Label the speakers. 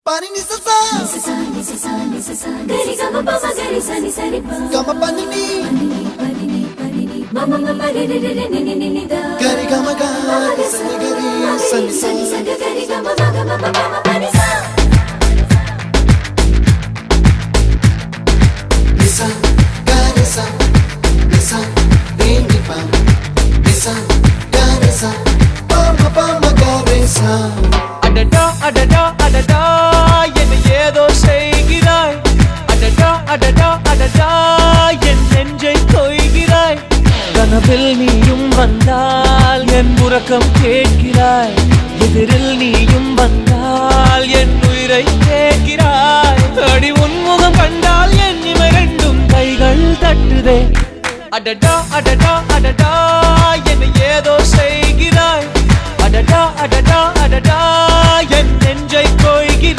Speaker 1: Pani ni sa gari gama pa ma gari sa ni sa ri pa gama pani ni mama mama re re re ni ni ni da gari gama ga sa ni gari sa ni sa gari gama ma pani sa nisa gari sa nisa re ni pa nisa gari sa pa ma gari sa
Speaker 2: adada adada adada என்ன ஏதோ செய்கிறாய் adada adada adada என் நெஞ்சை கொய்கிறாய் கனவில் நீயும் வந்தால் என் உறக்கம் கேட்கிறாய் எதிரில் நீயும் வந்தால் என் உயிரை கேட்கிறாய் அடி உன்முகம் கண்டால் என் இமை ரெண்டும் கைகள் தட்டுதே adada adada adada என்ன ஏதோ செய்கிறாய் adada adada adada என் நெஞ்சை கொய்கிறாய்